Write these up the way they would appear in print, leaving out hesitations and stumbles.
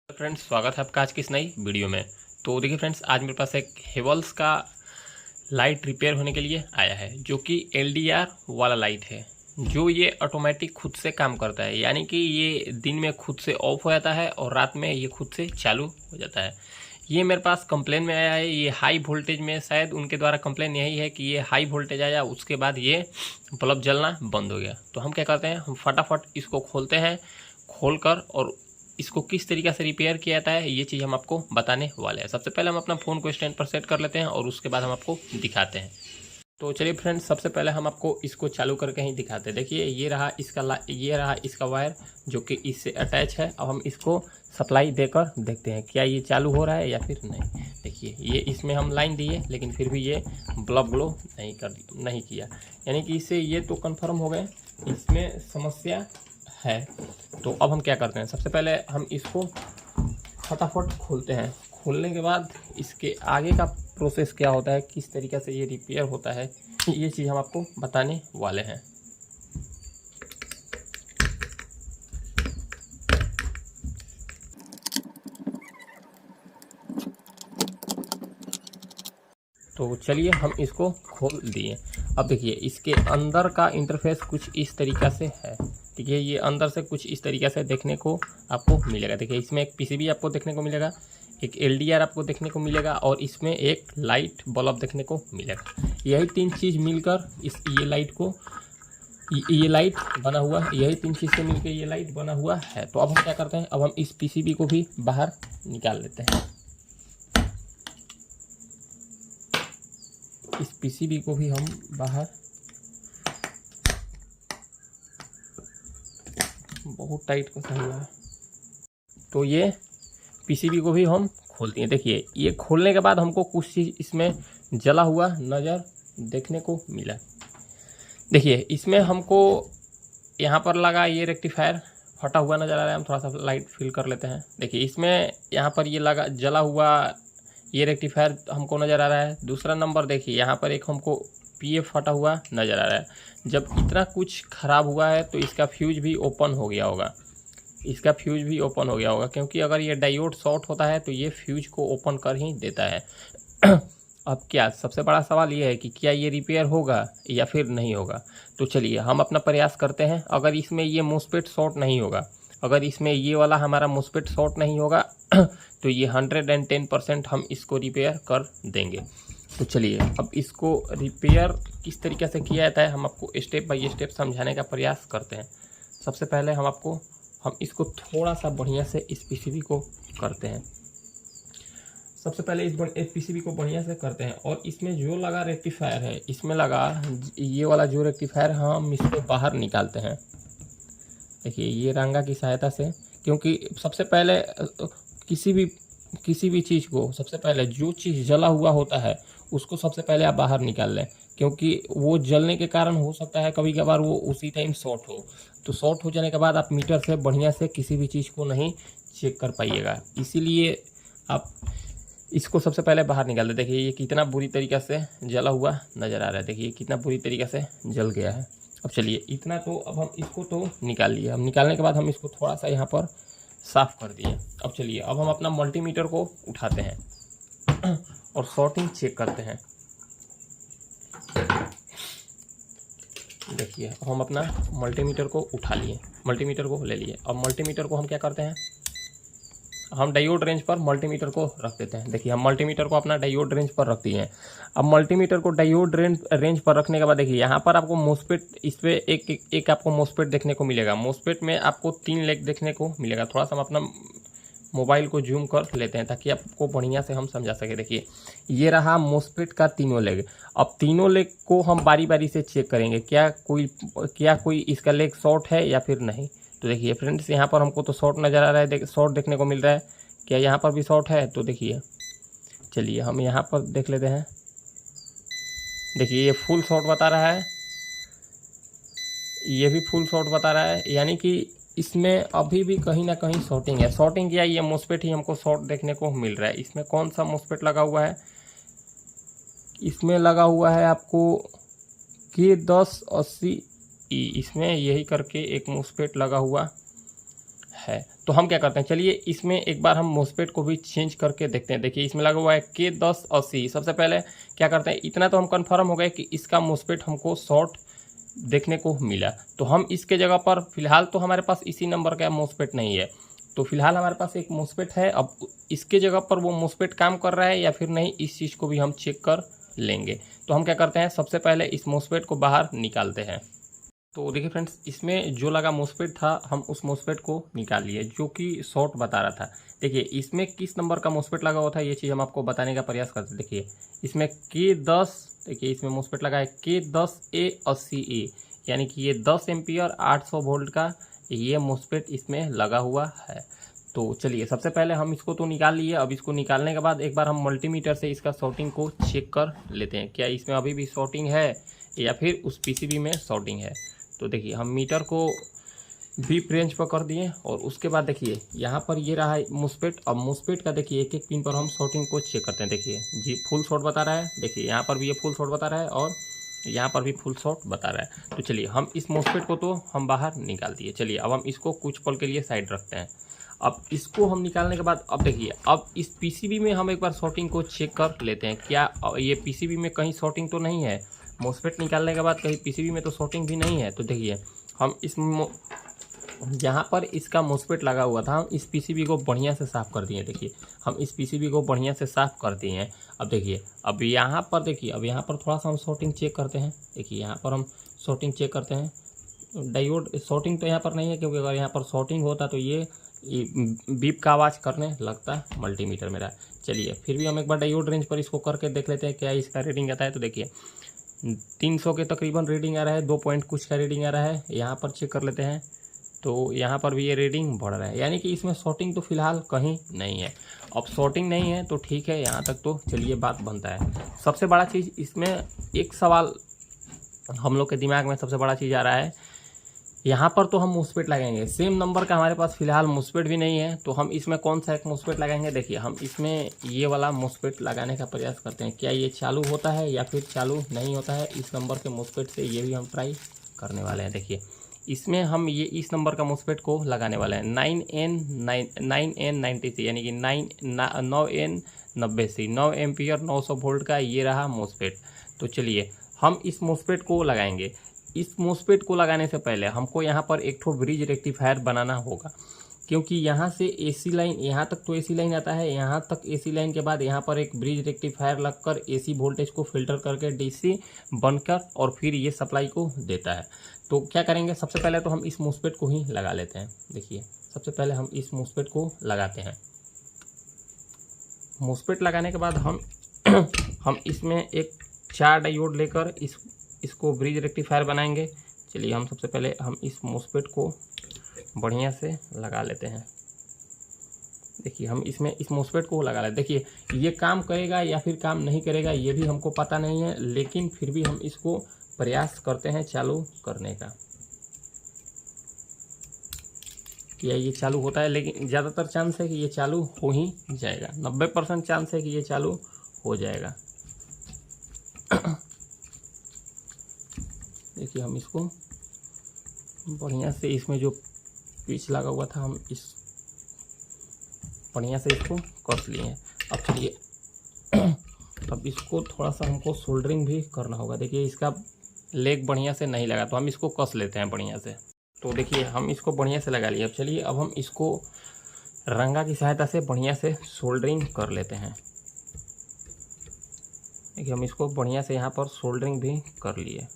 Friends, स्वागत है आपका आज की इस नई वीडियो में। तो देखिए फ्रेंड्स, आज मेरे पास एक हेवल्स का लाइट रिपेयर होने के लिए आया है, जो कि एलडीआर वाला लाइट है, जो ये ऑटोमेटिक खुद से काम करता है। यानी कि ये दिन में खुद से ऑफ हो जाता है और रात में ये खुद से चालू हो जाता है। ये मेरे पास कंप्लेन में आया है। ये हाई वोल्टेज में, शायद उनके द्वारा कंप्लेन यही है कि ये हाई वोल्टेज आया, उसके बाद ये बल्ब जलना बंद हो गया। तो हम क्या करते हैं, हम फटाफट इसको खोलते हैं। खोलकर और इसको किस तरीके से रिपेयर किया जाता है, ये चीज़ हम आपको बताने वाले हैं। सबसे पहले हम अपना फ़ोन को स्टैंड पर सेट कर लेते हैं और उसके बाद हम आपको दिखाते हैं। तो चलिए फ्रेंड्स, सबसे पहले हम आपको इसको चालू करके ही दिखाते हैं। देखिए, ये रहा इसका वायर जो कि इससे अटैच है। अब हम इसको सप्लाई देकर देखते हैं क्या ये चालू हो रहा है या फिर नहीं। देखिए, ये इसमें हम लाइन दिए लेकिन फिर भी ये बल्ब ग्लो नहीं किया। यानी कि इससे ये तो कन्फर्म हो गए इसमें समस्या है। तो अब हम क्या करते हैं, सबसे पहले हम इसको फटाफट खोलते हैं। खोलने के बाद इसके आगे का प्रोसेस क्या होता है, किस तरीके से ये रिपेयर होता है, ये चीज़ हम आपको बताने वाले हैं। तो चलिए हम इसको खोल दिए। अब देखिए, इसके अंदर का इंटरफेस कुछ इस तरीक़ा से है। देखिए, ये अंदर से कुछ इस तरीक़े से देखने को आपको मिलेगा। देखिए, इसमें एक पीसीबी आपको देखने को मिलेगा, एक एलडीआर आपको देखने को मिलेगा और इसमें एक लाइट बल्ब देखने को मिलेगा। यही तीन चीज़ मिलकर ये लाइट बना हुआ है। यही तीन चीज़ से मिलकर ये लाइट बना हुआ है। तो अब हम क्या करते हैं, अब हम इस पीसीबी को भी बाहर निकाल लेते हैं। इस पीसीबी को भी हम बाहर, बहुत टाइट फंसा हुआ है, तो ये पीसीबी को भी हम खोलते हैं। देखिए, ये खोलने के बाद हमको कुछ चीज़ इसमें जला हुआ नज़र देखने को मिला। देखिए, इसमें हमको यहाँ पर लगा ये रेक्टिफायर फटा हुआ नज़र आ रहा है। हम थोड़ा सा लाइट फील कर लेते हैं। देखिए, इसमें यहाँ पर ये लगा जला हुआ ये रेक्टिफायर हमको नज़र आ रहा है। दूसरा नंबर देखिए, यहाँ पर एक हमको पीएफ फटा हुआ नज़र आ रहा है। जब इतना कुछ ख़राब हुआ है तो इसका फ्यूज भी ओपन हो गया होगा। क्योंकि अगर ये डायोड शॉर्ट होता है तो ये फ्यूज को ओपन कर ही देता है। अब क्या सबसे बड़ा सवाल ये है कि क्या ये रिपेयर होगा या फिर नहीं होगा। तो चलिए हम अपना प्रयास करते हैं। अगर इसमें ये मोस्फेट शॉर्ट नहीं होगा, अगर इसमें ये वाला हमारा मोस्फेट शॉर्ट नहीं होगा तो ये 110% हम इसको रिपेयर कर देंगे। तो चलिए अब इसको रिपेयर किस तरीके से किया जाता है हम आपको स्टेप बाय स्टेप समझाने का प्रयास करते हैं। सबसे पहले हम इसको थोड़ा सा बढ़िया से इस पीसीबी को करते हैं। सबसे पहले इस पीसीबी को बढ़िया से करते हैं और इसमें जो लगा रेक्टिफायर है, इसमें लगा ये वाला जो रेक्टिफायर, हम इसको बाहर निकालते हैं। देखिए, ये रंगा की सहायता से, क्योंकि सबसे पहले किसी भी चीज़ को सबसे पहले जो चीज़ जला हुआ होता है उसको सबसे पहले आप बाहर निकाल लें, क्योंकि वो जलने के कारण हो सकता है कभी कभार वो उसी टाइम शॉर्ट हो। तो शॉर्ट हो जाने के बाद आप मीटर से बढ़िया से किसी भी चीज़ को नहीं चेक कर पाइएगा, इसीलिए आप इसको सबसे पहले बाहर निकाल दें। देखिए, ये कितना बुरी तरीक़े से जला हुआ नज़र आ रहा है। देखिए, कितना बुरी तरीक़े से जल गया है। अब चलिए, इतना तो अब हम इसको तो निकाल लिए। हम निकालने के बाद हम इसको थोड़ा सा यहाँ पर साफ़ कर दिए। अब चलिए, अब हम अपना मल्टीमीटर को उठाते हैं और शॉर्टिंग चेक करते हैं। देखिए, अब हम अपना मल्टीमीटर को उठा लिए, मल्टीमीटर को ले लिए। अब मल्टीमीटर को हम क्या करते हैं, हम डायोड रेंज पर मल्टीमीटर को रख देते हैं। देखिए, हम मल्टीमीटर को अपना डायोड रेंज पर रख दिए हैं। अब मल्टीमीटर को डायोड रेंज पर रखने के बाद देखिए, यहाँ पर आपको मोस्फेट, इस पर एक आपको मोस्फेट देखने को मिलेगा। मोस्फेट में आपको 3 लेग देखने को मिलेगा। थोड़ा सा हम अपना मोबाइल को जूम कर लेते हैं ताकि आपको बढ़िया से हम समझा सके। देखिए, ये रहा मोस्फेट का तीनों लेग। अब तीनों लेग को हम बारी बारी से चेक करेंगे, क्या कोई इसका लेग शॉर्ट है या फिर नहीं। तो देखिए फ्रेंड्स, यहाँ पर हमको तो शॉर्ट नज़र आ रहा है, शॉर्ट देखने को मिल रहा है। क्या यहाँ पर भी शॉर्ट है? तो देखिए, चलिए हम यहाँ पर देख लेते हैं। देखिए, ये फुल शॉर्ट बता रहा है, ये भी फुल शॉर्ट बता रहा है। यानी कि इसमें अभी भी कहीं ना कहीं शॉर्टिंग है। शॉर्टिंग क्या, ये मोस्फेट ही हमको शॉर्ट देखने को मिल रहा है। इसमें कौन सा मोस्फेट लगा हुआ है, इसमें लगा हुआ है आपको K1080E, इसमें यही करके एक मोस्फेट लगा हुआ है। तो हम क्या करते हैं, चलिए इसमें एक बार हम मोस्फेट को भी चेंज करके देखते हैं। देखिए इसमें लगा हुआ है K1080। सबसे पहले क्या करते हैं, इतना तो हम कंफर्म हो गए कि इसका मोस्फेट हमको शॉर्ट देखने को मिला। तो हम इसके जगह पर फिलहाल तो हमारे पास इसी नंबर का मोस्फेट नहीं है, तो फिलहाल हमारे पास एक मोस्फेट है। अब इसके जगह पर वो मोस्फेट काम कर रहा है या फिर नहीं, इस चीज़ को भी हम चेक कर लेंगे। तो हम क्या करते हैं, सबसे पहले इस मोस्फेट को बाहर निकालते हैं। तो देखिए फ्रेंड्स, इसमें जो लगा मोस्फेट था हम उस मोस्फेट को निकाल लिए, जो कि शॉर्ट बता रहा था। देखिए इसमें किस नंबर का मोस्फेट लगा हुआ था, ये चीज़ हम आपको बताने का प्रयास करते हैं। देखिए इसमें K10, देखिए इसमें मोस्फेट लगा है K10A80E, यानी कि ये 10 एम्पियर 800 वोल्ट का ये मोस्फेट इसमें लगा हुआ है। तो चलिए सबसे पहले हम इसको तो निकाल लिए। अब इसको निकालने के बाद एक बार हम मल्टीमीटर से इसका शॉर्टिंग को चेक कर लेते हैं, क्या इसमें अभी भी शॉर्टिंग है या फिर उस पीसीबी में शॉर्टिंग है। तो देखिए हम मीटर को भी रेंज पर कर दिए और उसके बाद देखिए यहाँ पर ये रहा मोस्फेट। अब मोस्फेट का देखिए एक एक पिन पर हम शॉर्टिंग को चेक करते हैं। देखिए जी फुल शॉर्ट बता रहा है, देखिए यहाँ पर भी ये फुल शॉर्ट बता रहा है और यहाँ पर भी फुल शॉर्ट बता रहा है। तो चलिए हम इस मोस्फेट को तो हम बाहर निकाल दिए। चलिए अब हम इसको कुछ पल के लिए साइड रखते हैं। अब इसको हम निकालने के बाद अब देखिए अब इस पीसीबी में हम एक बार शॉर्टिंग को चेक कर लेते हैं, क्या ये पीसीबी में कहीं शॉर्टिंग तो नहीं है। मोस्फेट निकालने के बाद कहीं पीसीबी में तो शॉर्टिंग भी नहीं है। तो देखिए हम इस यहाँ पर इसका मोस्फेट लगा हुआ था, हम इस पीसीबी को बढ़िया से साफ़ कर दिए। देखिए हम इस पीसीबी को बढ़िया से साफ़ कर दिए हैं। अब देखिए अब यहाँ पर देखिए अब यहाँ पर थोड़ा सा हम शॉर्टिंग चेक करते हैं। देखिए यहाँ पर हम शॉर्टिंग चेक करते हैं। डायोड शॉर्टिंग तो यहाँ पर नहीं है, क्योंकि अगर यहाँ पर शॉर्टिंग होता तो ये बीप का आवाज़ करने लगता है मल्टीमीटर मेरा। चलिए फिर भी हम एक बार डायोड रेंज पर इसको करके देख लेते हैं क्या इसका रीडिंग आता है। तो देखिए 300 के तकरीबन रीडिंग आ रहा है, 2 पॉइंट कुछ का रीडिंग आ रहा है। यहाँ पर चेक कर लेते हैं तो यहाँ पर भी ये रीडिंग बढ़ रहा है, यानी कि इसमें शॉर्टिंग तो फिलहाल कहीं नहीं है। अब शॉर्टिंग नहीं है तो ठीक है, यहाँ तक तो चलिए बात बनता है। सबसे बड़ा चीज़ इसमें एक सवाल हम लोग के दिमाग में सबसे बड़ा चीज़ आ रहा है, यहाँ पर तो हम मोस्फेट लगाएंगे, सेम नंबर का हमारे पास फिलहाल मोस्फेट भी नहीं है, तो हम इसमें कौन सा एक मोस्फेट लगाएंगे। देखिए हम इसमें ये वाला मोस्फेट लगाने का प्रयास करते हैं, क्या ये चालू होता है या फिर चालू नहीं होता है। इस नंबर के मोस्फेट से ये भी हम ट्राई करने वाले हैं। देखिए इसमें हम ये इस नंबर का मोस्फेट को लगाने वाले हैं 9N90C, यानी कि 9N90C 9 एम्पियर 900 वोल्ट का ये रहा मोस्फेट। तो चलिए हम इस मोस्फेट को लगाएंगे। इस मोस्फेट को लगाने से पहले हमको यहाँ पर एक ठो ब्रिज रेक्टिफायर बनाना होगा, क्योंकि यहाँ से एसी लाइन, यहाँ तक तो एसी लाइन आता है, यहाँ तक एसी लाइन के बाद यहाँ पर एक ब्रिज रेक्टिफायर लगकर एसी वोल्टेज को फिल्टर करके डीसी बनकर और फिर ये सप्लाई को देता है। तो क्या करेंगे, सबसे पहले तो हम इस मोस्फेट को ही लगा लेते हैं। देखिए सबसे पहले हम इस मोस्फेट को लगाते हैं। मोस्फेट लगाने के बाद हम इसमें एक 4 डायोड लेकर इसको ब्रिज रेक्टिफायर बनाएंगे। चलिए हम सबसे पहले हम इस मोस्फेट को बढ़िया से लगा लेते हैं। देखिए हम इसमें इस मोस्फेट को लगा लेते हैं। देखिए ये काम करेगा या फिर काम नहीं करेगा ये भी हमको पता नहीं है, लेकिन फिर भी हम इसको प्रयास करते हैं चालू करने का। क्या ये चालू होता है, लेकिन ज़्यादातर चांस है कि ये चालू हो ही जाएगा, 90% चांस है कि ये चालू हो जाएगा। देखिए हम इसको बढ़िया से, इसमें जो पिच लगा हुआ था हम इस बढ़िया से इसको कस लिए हैं। अब चलिए अब इसको थोड़ा सा हमको सोल्डरिंग भी करना होगा। देखिए इसका लेग बढ़िया से नहीं लगा तो हम इसको कस लेते हैं बढ़िया से। तो देखिए हम इसको बढ़िया से लगा लिए। अब चलिए अब हम इसको रंगा की सहायता से बढ़िया से सोल्डरिंग कर लेते हैं। देखिए हम इसको बढ़िया से यहाँ पर सोल्डरिंग भी कर लिए।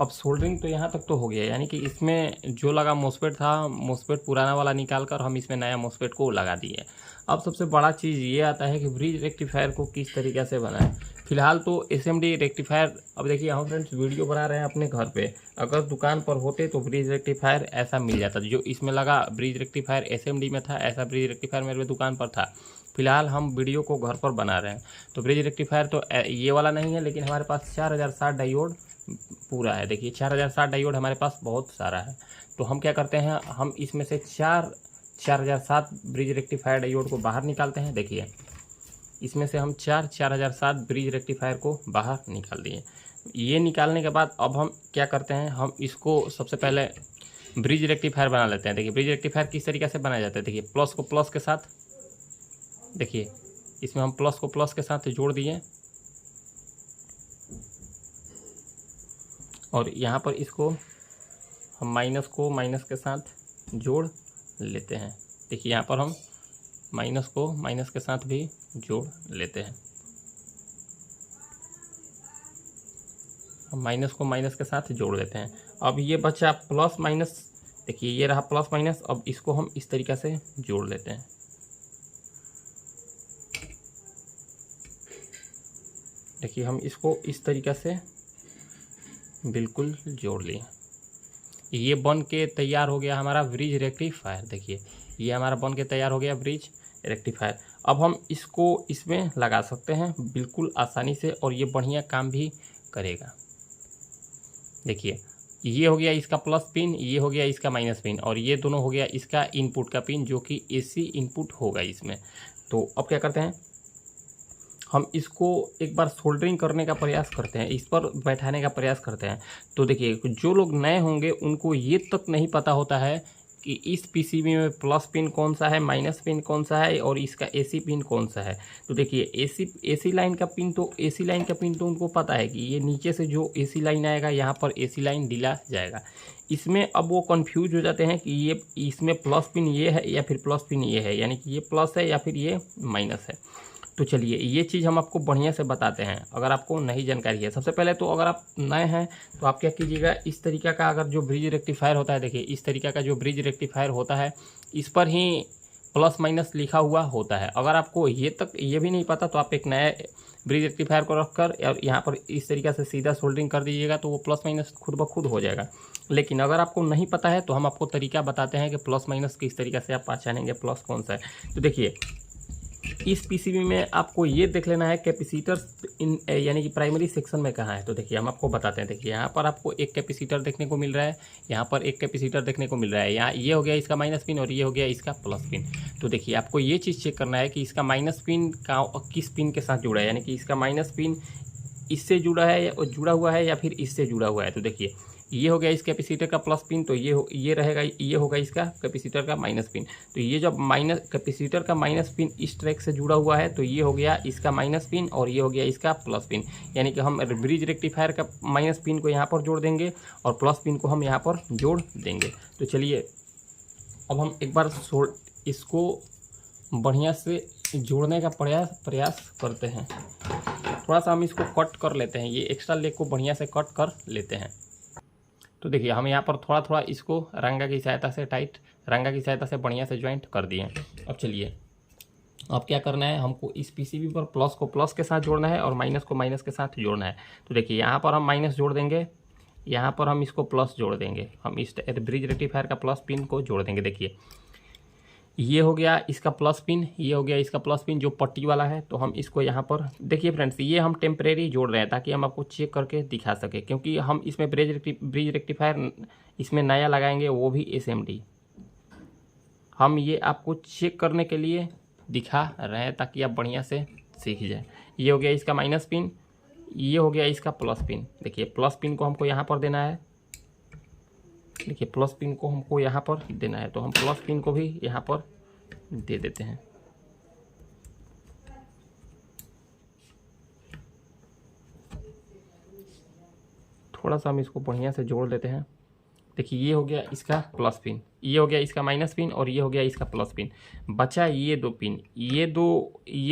अब सोल्डरिंग तो यहाँ तक तो हो गया, यानी कि इसमें जो लगा मोस्फेट था, मोस्फेट पुराना वाला निकाल कर हम इसमें नया मोस्फेट को लगा दिए। अब सबसे बड़ा चीज़ ये आता है कि ब्रिज रेक्टिफायर को किस तरीके से बनाएं। फिलहाल तो एसएमडी रेक्टिफायर, अब देखिए हम फ्रेंड्स वीडियो बना रहे हैं अपने घर पे, अगर दुकान पर होते तो ब्रिज रेक्टिफायर ऐसा मिल जाता। जो इसमें लगा ब्रिज रेक्टिफायर एसएमडी में था, ऐसा ब्रिज रेक्टिफायर मेरे दुकान पर था। फिलहाल हम वीडियो को घर पर बना रहे हैं, तो ब्रिज रेक्टिफायर तो ये वाला नहीं है, लेकिन हमारे पास 4060 डायोड पूरा है। देखिए 4060 डायोड हमारे पास बहुत सारा है। तो हम क्या करते हैं, हम इसमें से 4007 ब्रिज रेक्टिफायर डायोड को बाहर निकालते हैं। देखिए इसमें से हम 4007 ब्रिज रेक्टिफायर को बाहर निकाल दिए। ये निकालने के बाद अब हम क्या करते हैं, हम इसको सबसे पहले ब्रिज रेक्टिफायर बना लेते हैं। देखिए ब्रिज रेक्टिफायर किस तरीके से बनाया जाता है। देखिए प्लस को प्लस के साथ, देखिए इसमें हम प्लस को प्लस के साथ जोड़ दिए और यहाँ पर इसको हम माइनस को माइनस के साथ जोड़ लेते हैं। देखिए यहाँ पर हम माइनस को माइनस के साथ भी जोड़ लेते हैं। हम माइनस को माइनस के साथ जोड़ लेते हैं। अब ये बचा प्लस माइनस, देखिए ये रहा प्लस माइनस। अब इसको हम इस तरीक़े से जोड़ लेते हैं। देखिए हम इसको इस तरीक़े से बिल्कुल जोड़ लिए। ये बन के तैयार हो गया हमारा ब्रिज रेक्टिफायर। देखिए ये हमारा बन के तैयार हो गया ब्रिज रेक्टिफायर। अब हम इसको इसमें लगा सकते हैं बिल्कुल आसानी से और ये बढ़िया काम भी करेगा। देखिए ये हो गया इसका प्लस पिन, ये हो गया इसका माइनस पिन और ये दोनों हो गया इसका इनपुट का पिन जो कि एसी इनपुट होगा इसमें। तो अब क्या करते हैं, हम इसको एक बार सोल्डरिंग करने का प्रयास करते हैं, इस पर बैठाने का प्रयास करते हैं। तो देखिए जो लोग नए होंगे उनको ये तक नहीं पता होता है कि इस पीसीबी में प्लस पिन कौन सा है, माइनस पिन कौन सा है और इसका एसी पिन कौन सा है। तो देखिए एसी लाइन का पिन तो उनको पता है कि ये नीचे से जो एसी लाइन आएगा यहाँ पर एसी लाइन डिला जाएगा। इसमें अब वो कंफ्यूज हो जाते हैं कि ये इसमें प्लस पिन ये है या फिर प्लस पिन ये है, यानी कि ये प्लस है या फिर ये माइनस है। तो चलिए ये चीज़ हम आपको बढ़िया से बताते हैं अगर आपको नहीं जानकारी है। सबसे पहले तो अगर आप नए हैं तो आप क्या कीजिएगा, इस तरीक़ा का अगर जो ब्रिज रेक्टिफायर होता है, देखिए इस तरीक़ा का जो ब्रिज रेक्टिफायर होता है इस पर ही प्लस माइनस लिखा हुआ होता है। अगर आपको ये भी नहीं पता तो आप एक नया ब्रिज रेक्टिफायर को रखकर और यहाँ पर इस तरीक़े से सीधा सोल्डरिंग कर दीजिएगा तो वो प्लस माइनस खुद ब खुद हो जाएगा। लेकिन अगर आपको नहीं पता है तो हम आपको तरीका बताते हैं कि प्लस माइनस किस तरीके से आप पहचानेंगे प्लस कौन सा है। तो देखिए इस पीसीबी में आपको ये देख लेना है कैपेसिटर यानी कि प्राइमरी सेक्शन में कहाँ है। तो देखिए हम आपको बताते हैं। देखिए यहाँ पर आपको एक कैपेसिटर देखने को मिल रहा है, यहाँ पर एक कैपेसिटर देखने को मिल रहा है। यहाँ ये हो गया इसका माइनस पिन और ये हो गया इसका प्लस पिन। तो देखिए आपको ये चीज़ चेक करना है कि इसका माइनस पिन का किस पिन के साथ जुड़ा है, यानी कि इसका माइनस पिन इससे जुड़ा है या जुड़ा हुआ है या फिर इससे जुड़ा हुआ है। तो देखिए ये हो गया इस कैपेसिटर का प्लस पिन, तो ये रहेगा, ये होगा इसका कैपेसिटर का माइनस पिन। तो ये जब कैपेसिटर का माइनस पिन इस ट्रैक से जुड़ा हुआ है तो ये हो गया इसका माइनस पिन और ये हो गया इसका प्लस पिन। यानी कि हम ब्रिज रेक्टिफायर का माइनस पिन को यहाँ पर जोड़ देंगे और प्लस पिन को हम यहाँ पर जोड़ देंगे। तो चलिए अब हम एक बार इसको बढ़िया से जोड़ने का प्रयास करते हैं। थोड़ा सा हम इसको कट कर लेते हैं, ये एक्स्ट्रा लेग को बढ़िया से कट कर लेते हैं। तो देखिए हम यहाँ पर थोड़ा थोड़ा इसको रंगा की सहायता से बढ़िया से ज्वाइंट कर दिए। अब चलिए अब क्या करना है, हमको इस पीसीबी पर प्लस को प्लस के साथ जोड़ना है और माइनस को माइनस के साथ जोड़ना है। तो देखिए यहाँ पर हम माइनस जोड़ देंगे, यहाँ पर हम इसको प्लस जोड़ देंगे। हम इस ब्रिज रेक्टिफायर का प्लस पिन को जोड़ देंगे। देखिए ये हो गया इसका प्लस पिन, ये हो गया इसका प्लस पिन जो पट्टी वाला है। तो हम इसको यहाँ पर देखिए फ्रेंड्स, ये हम टेम्परेरी जोड़ रहे हैं ताकि हम आपको चेक करके दिखा सके, क्योंकि हम इसमें ब्रिज रेक्टिफायर इसमें नया लगाएंगे, वो भी SMD। हम ये आपको चेक करने के लिए दिखा रहे हैं ताकि आप बढ़िया से सीख जाए। ये हो गया इसका माइनस पिन, ये हो गया इसका प्लस पिन। देखिए प्लस पिन को हमको यहाँ पर देना है, देखिए प्लस पिन को हमको यहाँ पर देना है, तो हम प्लस पिन को भी यहाँ पर दे देते हैं। थोड़ा सा हम इसको बढ़िया से जोड़ लेते हैं। देखिए ये हो गया इसका प्लस पिन, ये हो गया इसका माइनस पिन और ये हो गया इसका प्लस पिन। बचा ये दो पिन, ये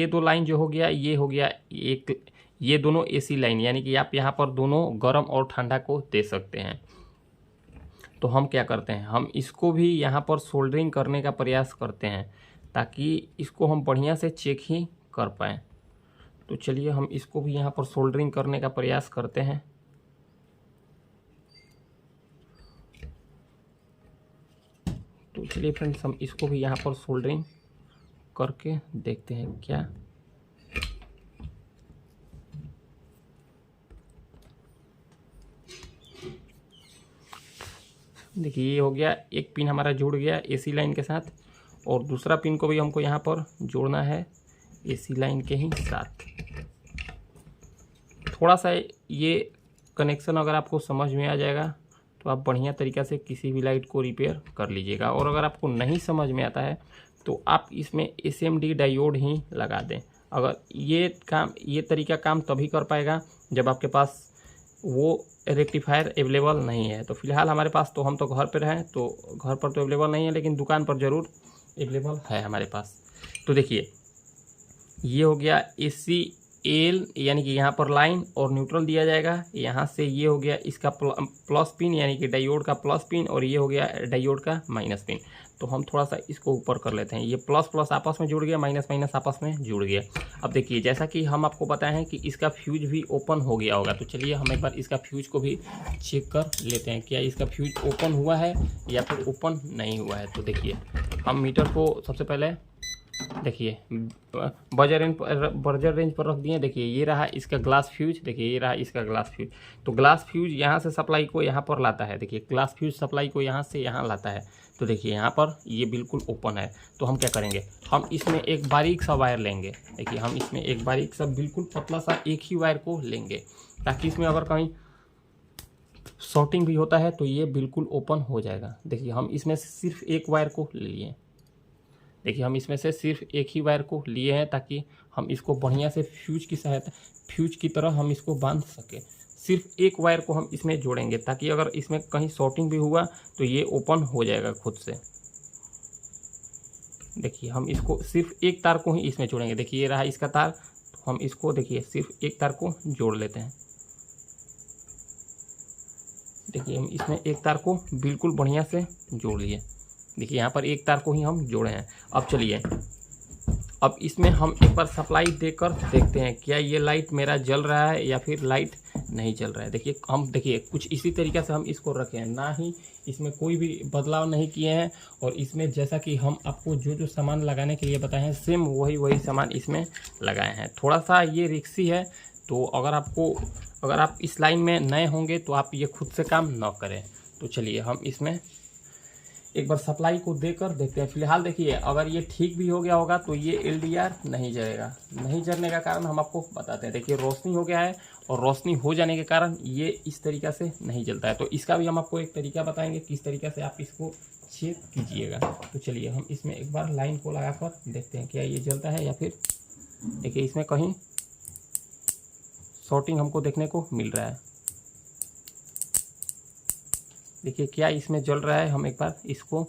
दो लाइन जो हो गया, ये हो गया एक, ये दोनों AC लाइन, यानी कि आप यहाँ पर दोनों गर्म और ठंडा को दे सकते हैं। तो हम क्या करते हैं, हम इसको भी यहाँ पर सोल्डरिंग करने का प्रयास करते हैं ताकि इसको हम बढ़िया से चेक ही कर पाएँ। तो चलिए हम इसको भी यहाँ पर सोल्डरिंग करने का प्रयास करते हैं। तो चलिए फ्रेंड्स हम इसको भी यहाँ पर सोल्डरिंग करके देखते हैं क्या। देखिए ये हो गया, एक पिन हमारा जुड़ गया AC लाइन के साथ और दूसरा पिन को भी हमको यहाँ पर जोड़ना है एसी लाइन के ही साथ। थोड़ा सा ये कनेक्शन अगर आपको समझ में आ जाएगा तो आप बढ़िया तरीक़ा से किसी भी लाइट को रिपेयर कर लीजिएगा। और अगर आपको नहीं समझ में आता है तो आप इसमें SMD डायोड ही लगा दें। अगर ये तरीका काम तभी कर पाएगा जब आपके पास वो रेक्टिफायर अवेलेबल नहीं है। तो फिलहाल हमारे पास, तो हम तो घर पर हैं, तो घर पर तो अवेलेबल नहीं है, लेकिन दुकान पर ज़रूर अवेलेबल है हमारे पास। तो देखिए ये हो गया ACL, यानी कि यहाँ पर लाइन और न्यूट्रल दिया जाएगा। यहाँ से ये हो गया इसका प्लस पिन, यानी कि डायोड का प्लस पिन, और ये हो गया डायोड का माइनस पिन। तो हम थोड़ा सा इसको ऊपर कर लेते हैं। ये प्लस प्लस आपस में जुड़ गया, माइनस माइनस आपस में जुड़ गया। अब देखिए जैसा कि हम आपको बताए हैं कि इसका फ्यूज भी ओपन हो गया होगा, तो चलिए हम एक बार इसका फ्यूज को भी चेक कर लेते हैं, क्या इसका फ्यूज ओपन हुआ है या फिर ओपन नहीं हुआ है। तो देखिए हम मीटर को सबसे पहले देखिए बर्जर रेंज पर रख दिए। देखिए ये रहा इसका ग्लास फ्यूज, देखिए ये रहा इसका ग्लास फ्यूज। तो ग्लास फ्यूज यहाँ से सप्लाई को यहाँ पर लाता है। देखिए ग्लास फ्यूज सप्लाई को यहाँ से यहाँ लाता है। तो देखिए यहाँ पर ये बिल्कुल ओपन है। तो हम क्या करेंगे, हम इसमें एक बारीक सा वायर लेंगे। देखिए हम इसमें एक बारीक सा बिल्कुल पतला सा एक ही वायर को लेंगे, ताकि इसमें अगर कहीं शॉर्टिंग भी होता है तो ये बिल्कुल ओपन हो जाएगा। देखिए हम इसमें से सिर्फ एक वायर को ले लिए। देखिए हम इसमें से सिर्फ एक ही वायर को लिए हैं, ताकि हम इसको बढ़िया से फ्यूज की तरह हम इसको बांध सकें। सिर्फ एक वायर को हम इसमें जोड़ेंगे, ताकि अगर इसमें कहीं शॉर्टिंग भी हुआ तो ये ओपन हो जाएगा खुद से। देखिए हम इसको सिर्फ एक तार को ही इसमें जोड़ेंगे। देखिए ये रहा इसका तार, तो हम इसको देखिए सिर्फ एक तार को जोड़ लेते हैं। देखिए हम इसमें एक तार को बिल्कुल बढ़िया से जोड़ लिए। देखिए यहाँ पर एक तार को ही हम जोड़े हैं। अब चलिए, अब इसमें हम एक बार सप्लाई देकर देखते हैं क्या ये लाइट मेरा जल रहा है या फिर लाइट नहीं जल रहा है। देखिए हम देखिए कुछ इसी तरीके से हम इसको रखे हैं, ना ही इसमें कोई भी बदलाव नहीं किए हैं। और इसमें जैसा कि हम आपको जो सामान लगाने के लिए बताए हैं, सेम वही सामान इसमें लगाए हैं। थोड़ा सा ये रिक्सी है, तो अगर आप इस लाइन में नए होंगे तो आप ये खुद से काम न करें। तो चलिए हम इसमें एक बार सप्लाई को देकर देखते हैं। फिलहाल देखिए अगर ये ठीक भी हो गया होगा तो ये LDR नहीं जलेगा। नहीं जलने का कारण हम आपको बताते हैं। देखिए रोशनी हो गया है, और रोशनी हो जाने के कारण ये इस तरीक़ा से नहीं जलता है। तो इसका भी हम आपको एक तरीका बताएंगे किस तरीक़े से आप इसको चेक कीजिएगा। तो चलिए हम इसमें एक बार लाइन को लगाकर देखते हैं क्या ये जलता है या फिर। देखिए इसमें कहीं शॉर्टिंग हमको देखने को मिल रहा है। देखिए क्या इसमें जल रहा है, हम एक बार इसको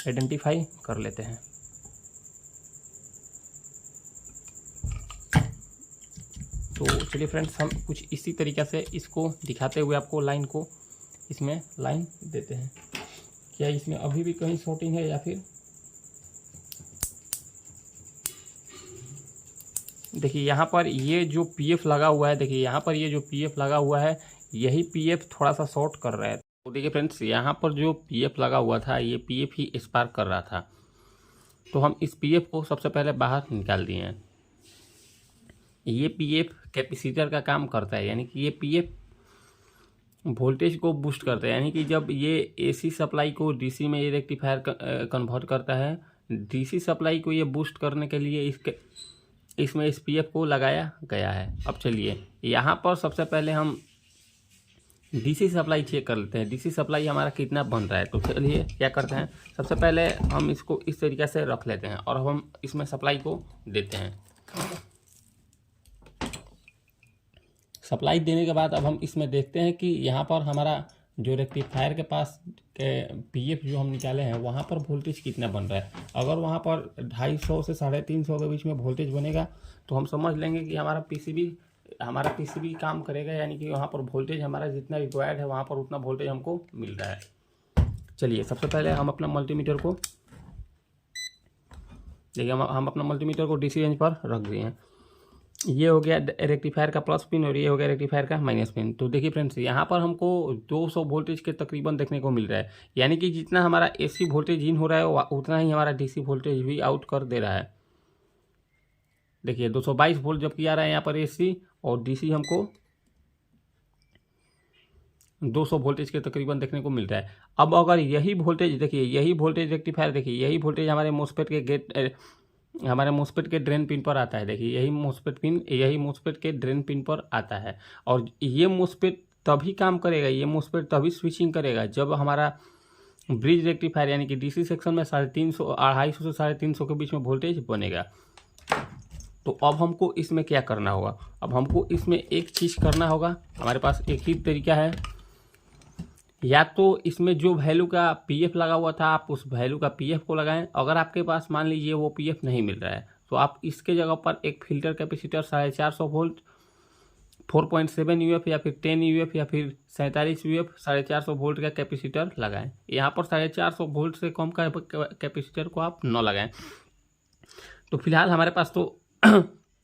आइडेंटिफाई कर लेते हैं। तो चलिए फ्रेंड्स हम कुछ इसी तरीक़े से इसको दिखाते हुए आपको लाइन को इसमें लाइन देते हैं। क्या इसमें अभी भी कहीं शॉर्टिंग है या फिर। देखिए यहाँ पर ये जो PF लगा हुआ है, देखिए यहाँ पर ये जो PF लगा हुआ है, यही PF थोड़ा सा शॉर्ट कर रहा है। तो देखिए फ्रेंड्स यहाँ पर जो PF लगा हुआ था, ये PF ही स्पार्क कर रहा था। तो हम इस PF को सबसे पहले बाहर निकाल दिए हैं। ये PF कैपेसिटर का काम करता है, यानी कि ये PF वोल्टेज को बूस्ट करता है। यानी कि जब ये AC सप्लाई को DC में ये रेक्टिफायर कन्वर्ट करता है, DC सप्लाई को ये बूस्ट करने के लिए इसमें इस PF को लगाया गया है। अब चलिए यहाँ पर सबसे पहले हम DC सप्लाई चेक कर लेते हैं, DC सप्लाई हमारा कितना बन रहा है। तो चलिए क्या करते हैं, सबसे पहले हम इसको इस तरीके से रख लेते हैं और अब हम इसमें सप्लाई को देते हैं। सप्लाई देने के बाद अब हम इसमें देखते हैं कि यहाँ पर हमारा जो रेक्टिफायर के पास PF जो हम निकाले हैं, वहाँ पर वोल्टेज कितना बन रहा है। अगर वहाँ पर 250 से 350 के बीच में वोल्टेज बनेगा तो हम समझ लेंगे कि हमारा PCB काम करेगा, यानी कि वहाँ पर वोल्टेज हमारा जितना रिक्वायर्ड है वहाँ पर उतना वोल्टेज हमको मिल रहा है। चलिए सबसे पहले हम अपना मल्टीमीटर को देखिए, हम अपना मल्टीमीटर को DC रेंज पर रख दिए हैं। ये हो गया रेक्टिफायर का प्लस पिन और ये हो गया रेक्टिफायर का माइनस पिन। तो देखिए फ्रेंड्स यहाँ पर हमको 200 वोल्टेज के तकरीबन देखने को मिल रहा है, यानी कि जितना हमारा AC वोल्टेज इन हो रहा है उतना ही हमारा DC वोल्टेज भी आउट कर दे रहा है। देखिए 222 वोल्ट जबकि आ रहा है यहाँ पर AC, और DC हमको 200 वोल्टेज के तकरीबन देखने को मिल रहा है। अब अगर यही वोल्टेज देखिए, यही वोल्टेज रेक्टिफायर देखिए, यही वोल्टेज हमारे मोस्फेट के हमारे मोस्फेट के ड्रेन पिन पर आता है। देखिए यही मोस्फेट के ड्रेन पिन पर आता है। और ये मोस्फेट तभी काम करेगा, ये मोस्फेट तभी स्विचिंग करेगा जब हमारा ब्रिज रेक्टिफायर यानी कि डीसी सेक्शन में 350 250 से 350 के बीच में वोल्टेज बनेगा। तो अब हमको इसमें क्या करना होगा, अब हमको इसमें एक चीज़ करना होगा। हमारे पास एक ही तरीका है, या तो इसमें जो वैल्यू का पीएफ लगा हुआ था आप उस वैल्यू का पीएफ को लगाएं। अगर आपके पास मान लीजिए वो पीएफ नहीं मिल रहा है तो आप इसके जगह पर एक फिल्टर कैपेसिटर 450 वोल्ट 4.7 यूएफ या फिर 10 यूएफ या फिर 47 यूएफ 450 वोल्ट का कैपेसिटर लगाएं। यहाँ पर 450 वोल्ट से कम का कैपेसिटर को आप न लगाएं। तो फिलहाल हमारे पास तो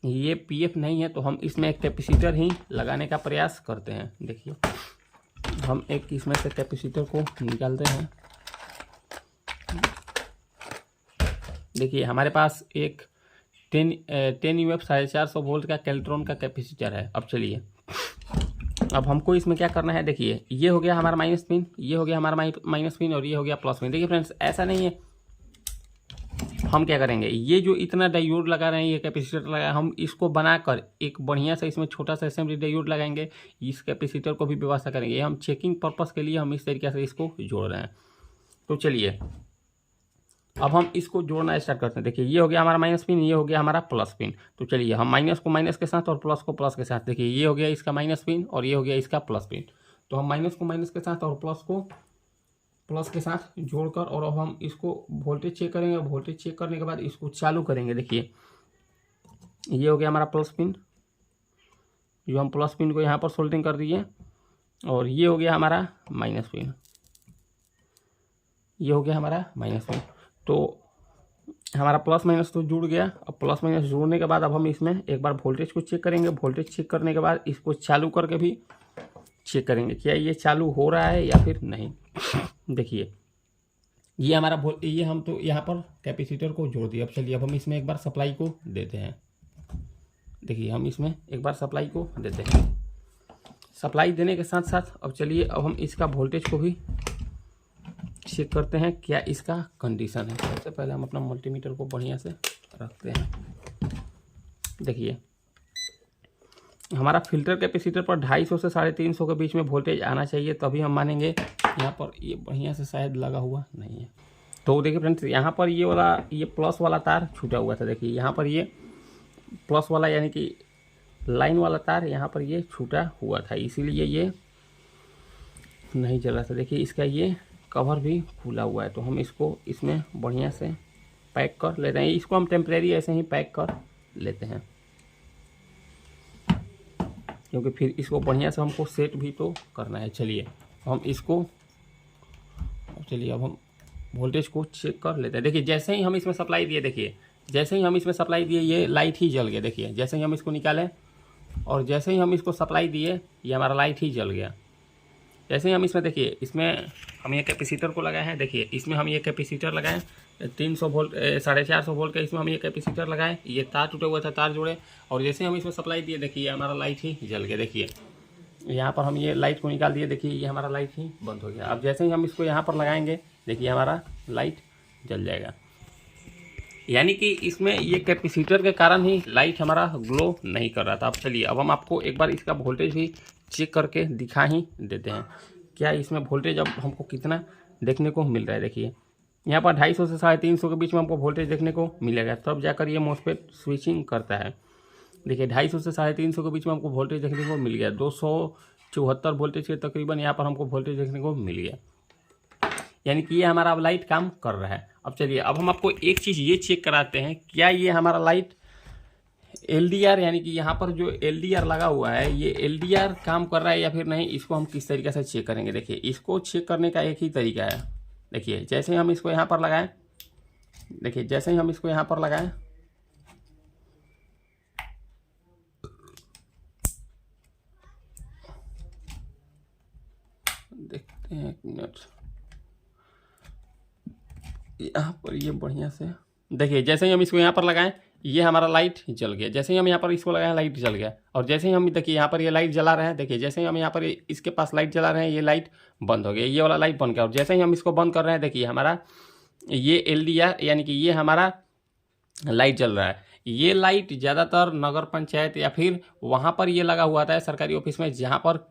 ये पीएफ नहीं है, तो हम इसमें एक कैपेसिटर ही लगाने का प्रयास करते हैं। देखिए हम एक इसमें से कैपेसिटर को निकालते हैं। देखिए हमारे पास एक 10 यूएफ 450 वोल्ट का कैल्ट्रॉन का कैपेसिटर है। अब चलिए अब हमको इसमें क्या करना है। देखिए ये हो गया हमारा माइनस पिन, ये हो गया हमारा माइनस पिन और ये हो गया प्लस पिन। देखिए फ्रेंड्स ऐसा नहीं है, हम क्या करेंगे, ये जो इतना डायोड लगा रहे हैं, ये कैपेसिटर लगा, हम इसको बनाकर एक बढ़िया सा इसमें छोटा सा असेंबली डायोड लगाएंगे, इस कैपेसिटर को भी व्यवस्था करेंगे। ये हम चेकिंग पर्पस के लिए हम इस तरीके से इसको जोड़ रहे हैं। तो चलिए अब हम इसको जोड़ना स्टार्ट करते हैं। देखिए ये हो गया हमारा माइनस पिन, ये हो गया हमारा प्लस पिन। तो चलिए हम माइनस को माइनस के साथ और प्लस को प्लस के साथ, देखिए ये हो गया इसका माइनस पिन और ये हो गया इसका प्लस पिन। तो हम माइनस को माइनस के साथ और प्लस को प्लस के साथ जोड़कर और अब हम इसको वोल्टेज चेक करेंगे। वोल्टेज चेक करने के बाद इसको चालू करेंगे। देखिए ये हो गया हमारा प्लस पिन, जो हम प्लस पिन को यहाँ पर सोल्डिंग कर दिए, और ये हो गया हमारा माइनस पिन, ये हो गया हमारा माइनस पिन। तो हमारा प्लस माइनस तो जुड़ गया। अब प्लस माइनस जुड़ने के बाद अब हम इसमें एक बार वोल्टेज को चेक करेंगे। वोल्टेज चेक करने के बाद इसको चालू करके भी चेक करेंगे क्या ये चालू हो रहा है या फिर नहीं। देखिए ये हमारा ये हम तो यहाँ पर कैपेसिटर को जोड़ दिया। अब चलिए अब हम इसमें एक बार सप्लाई को देते हैं। देखिए हम इसमें एक बार सप्लाई को देते हैं। सप्लाई देने के साथ साथ अब चलिए अब हम इसका वोल्टेज को भी चेक करते हैं क्या इसका कंडीशन है। सबसे पहले हम अपना मल्टीमीटर को बढ़िया से रखते हैं। देखिए हमारा फिल्टर कैपेसिटर पर 250 से 350 के बीच में वोल्टेज आना चाहिए, तभी हम मानेंगे। यहाँ पर ये बढ़िया से शायद लगा हुआ नहीं है। तो देखिए फ्रेंड्स यहाँ पर ये प्लस वाला तार छूटा हुआ था। देखिए यहाँ पर ये प्लस वाला यानी कि लाइन वाला तार यहाँ पर ये छूटा हुआ था, इसीलिए ये नहीं चल रहा था। देखिए इसका ये कवर भी खुला हुआ है, तो हम इसको इसमें बढ़िया से पैक कर लेते हैं। इसको हम टेम्परेरी ऐसे ही पैक कर लेते हैं, क्योंकि फिर इसको बढ़िया से हमको सेट भी तो करना है। चलिए हम इसको अब हम वोल्टेज को चेक कर लेते हैं। देखिए जैसे ही हम इसमें सप्लाई दिए, देखिए जैसे ही हम इसमें सप्लाई दिए ये लाइट ही जल गया। देखिए जैसे ही हम इसको निकालें और जैसे ही हम इसको सप्लाई दिए ये हमारा लाइट ही जल गया। जैसे ही हम इसमें देखिए इसमें हम ये कैपेसिटर को लगाए हैं। देखिए इसमें हम ये कैपेसिटर लगाएं 300 वोल्ट 450 वोल्ट का, इसमें हम ये कैपेसिटर लगाएं। ये तार टूटा हुआ था, तार जोड़े और जैसे हम इसमें सप्लाई दिए देखिए हमारा लाइट ही जल गया। देखिए यहाँ पर हम ये लाइट को निकाल दिए, देखिए ये हमारा लाइट ही बंद हो गया। अब जैसे ही हम इसको यहाँ पर लगाएंगे देखिए हमारा लाइट जल जाएगा, यानी कि इसमें ये कैपेसिटर के कारण ही लाइट हमारा ग्लो नहीं कर रहा था। अब चलिए अब हम आपको एक बार इसका वोल्टेज भी चेक करके दिखा ही देते हैं क्या इसमें वोल्टेज अब हमको कितना देखने को मिल रहा है। देखिए यहाँ पर 250 से 350 के बीच में हमको वोल्टेज देखने को मिलेगा, तब जाकर ये मोस्फेट स्विचिंग करता है। देखिए 250 से 350 के बीच में हमको वोल्टेज देखने को मिल गया। 274 वोल्टेज के तकरीबन यहाँ पर हमको वोल्टेज देखने को मिल गया, यानी कि ये हमारा अब लाइट काम कर रहा है। अब चलिए अब हम आपको एक चीज़ ये चेक कराते हैं क्या ये हमारा लाइट एलडीआर यानी कि यहाँ पर जो एलडीआर लगा हुआ है ये एलडीआर काम कर रहा है या फिर नहीं। इसको हम किस तरीके से चेक करेंगे। देखिए इसको चेक करने का एक ही तरीका है। देखिए जैसे ही हम इसको यहाँ पर लगाएं, देखिए जैसे ही हम इसको यहाँ पर लगाएं देखते हैं, एक मिनट, यहाँ पर ये बढ़िया से देखिए जैसे ही हम इसको यहाँ पर लगाएं ये हमारा लाइट जल गया। जैसे ही हम यहाँ पर इसको लगाएं लाइट जल गया, और जैसे ही हम देखिए यहाँ पर ये लाइट जला रहे हैं, देखिए जैसे ही हम यहाँ पर इसके पास लाइट जला रहे हैं ये लाइट बंद हो गया, ये वाला लाइट बंद गया। और जैसे ही हम इसको बंद कर रहे हैं देखिए हमारा ये एलडीआर यानी कि ये हमारा लाइट जल रहा है। ये लाइट ज़्यादातर नगर पंचायत या फिर वहाँ पर ये लगा हुआ था सरकारी ऑफिस में, जहाँ पर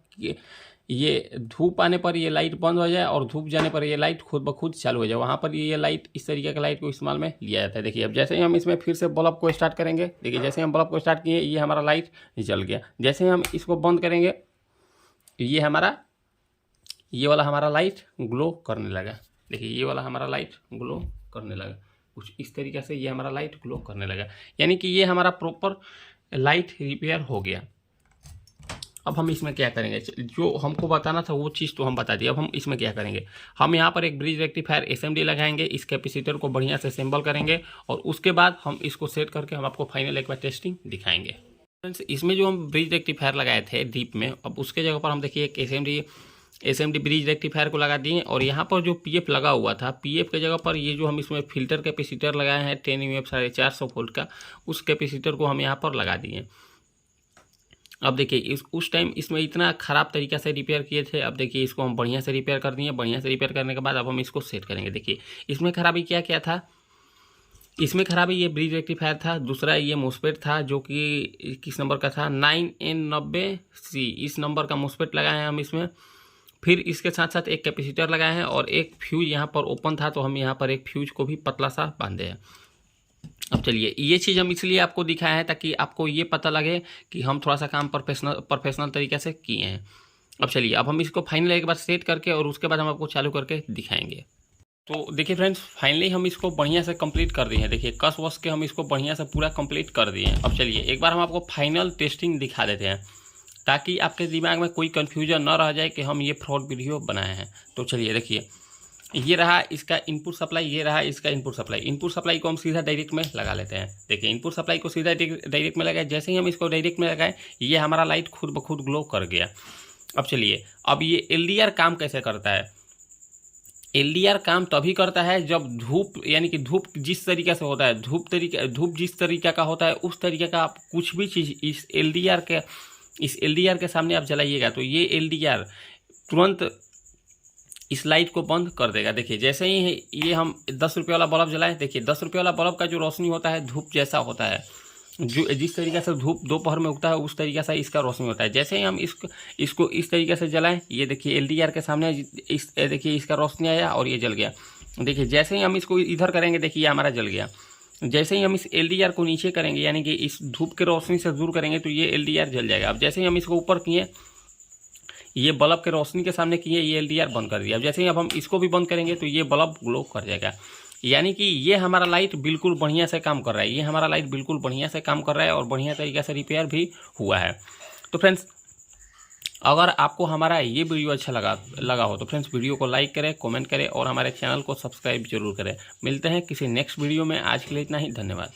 ये धूप आने पर ये लाइट बंद हो जाए और धूप जाने पर ये लाइट खुद ब खुद चालू हो जाए, वहाँ पर ये लाइट इस तरीके का लाइट को इस्तेमाल में लिया जाता है। देखिए अब जैसे ही हम इसमें फिर से बल्ब को स्टार्ट करेंगे, देखिए जैसे हम बल्ब को स्टार्ट किए ये हमारा लाइट जल गया। जैसे ही हम इसको बंद करेंगे ये वाला हमारा लाइट ग्लो करने लगा। देखिए ये वाला हमारा लाइट ग्लो करने लगा, कुछ इस तरीके से ये हमारा लाइट ग्लो करने लगा, यानी कि ये हमारा प्रॉपर लाइट रिपेयर हो गया। अब हम इसमें क्या करेंगे, जो हमको बताना था वो चीज़ तो हम बता दिए। अब हम इसमें क्या करेंगे, हम यहाँ पर एक ब्रिज रेक्टिफायर एसएमडी लगाएंगे, इस कैपेसिटर को बढ़िया से असेंबल करेंगे और उसके बाद हम इसको सेट करके हम आपको फाइनल एक बार टेस्टिंग दिखाएंगे। फ्रेंड्स इसमें जो हम ब्रिज रेक्टिफायर लगाए थे डीप में, अब उसके जगह पर हम देखिए एक एसएमडी ब्रिज रेक्टिफायर को लगा दिए और यहाँ पर जो पीएफ लगा हुआ था, पीएफ के जगह पर ये जो हम इसमें फिल्टर कैपेसिटर लगाए हैं 10 UF 450 वोल्ट का, उस कैपेसिटर को हम यहाँ पर लगा दिए। अब देखिए उस टाइम इसमें इतना ख़राब तरीक़ा से रिपेयर किए थे, अब देखिए इसको हम बढ़िया से रिपेयर कर दिए। बढ़िया से रिपेयर करने के बाद अब हम इसको सेट करेंगे। देखिए इसमें खराबी क्या क्या था, इसमें खराबी ये ब्रिज रेक्टिफायर था, दूसरा ये मोस्पेट था जो कि किस नंबर का था 9N90C, इस नंबर का मोस्पेट लगाए हैं हम इसमें। फिर इसके साथ साथ एक कैपेसिटर लगाए हैं और एक फ्यूज यहाँ पर ओपन था तो हम यहाँ पर एक फ्यूज को भी पतला सा बांधे हैं। अब चलिए ये चीज़ हम इसलिए आपको दिखाया है ताकि आपको ये पता लगे कि हम थोड़ा सा काम प्रोफेशनल तरीके से किए हैं। अब चलिए अब हम इसको फाइनली एक बार सेट करके और उसके बाद हम आपको चालू करके दिखाएंगे। तो देखिए फ्रेंड्स फाइनली हम इसको बढ़िया से कंप्लीट कर दिए हैं। देखिए कस वस के हम इसको बढ़िया से पूरा कंप्लीट कर दिए हैं। अब चलिए एक बार हम आपको फाइनल टेस्टिंग दिखा देते हैं ताकि आपके दिमाग में कोई कन्फ्यूजन न रह जाए कि हम ये फ्रॉड वीडियो बनाए हैं। तो चलिए देखिए ये रहा इसका इनपुट सप्लाई, ये रहा इसका इनपुट सप्लाई। इनपुट सप्लाई को हम सीधा डायरेक्ट में लगा लेते हैं। देखिए इनपुट सप्लाई को सीधा डायरेक्ट में लगाए, जैसे ही हम इसको डायरेक्ट में लगाए ये हमारा लाइट खुद ब खुद ग्लो कर गया। अब चलिए अब ये एलडीआर काम कैसे करता है। एलडीआर काम तभी करता है जब धूप, यानी कि धूप जिस तरीके से होता है, धूप जिस तरीके का होता है उस तरीके का आप कुछ भी चीज़ इस एलडीआर के सामने आप जलाइएगा तो ये एलडीआर तुरंत इस लाइट को बंद कर देगा। देखिए जैसे ही ये हम 10 रुपये वाला बल्ब जलाएं, देखिए 10 रुपये वाला बल्ब का जो रोशनी होता है धूप जैसा होता है, जो जिस तरीके से धूप दोपहर में उगता है उस तरीके से इसका रोशनी होता है। जैसे ही हम इसको इस तरीके से जलाएं, ये देखिए एलडीआर के सामने देखिए इसका रोशनी आया और ये जल गया। देखिए जैसे ही हम इसको इधर करेंगे देखिए ये हमारा जल गया। जैसे ही हम इस एलडीआर को नीचे करेंगे यानी कि इस धूप के रोशनी से दूर करेंगे तो ये एलडीआर जल जाएगा। अब जैसे ही हम इसको ऊपर किए, ये बल्ब के रोशनी के सामने किए, ये एलडीआर बंद कर दिया। अब जैसे ही अब हम इसको भी बंद करेंगे तो ये बल्ब ग्लो कर जाएगा, यानी कि ये हमारा लाइट बिल्कुल बढ़िया से काम कर रहा है। ये हमारा लाइट बिल्कुल बढ़िया से काम कर रहा है और बढ़िया तरीके से रिपेयर भी हुआ है। तो फ्रेंड्स अगर आपको हमारा ये वीडियो अच्छा लगा हो तो फ्रेंड्स वीडियो को लाइक करें, कमेंट करें और हमारे चैनल को सब्सक्राइब जरूर करें। मिलते हैं किसी नेक्स्ट वीडियो में, आज के लिए इतना ही, धन्यवाद।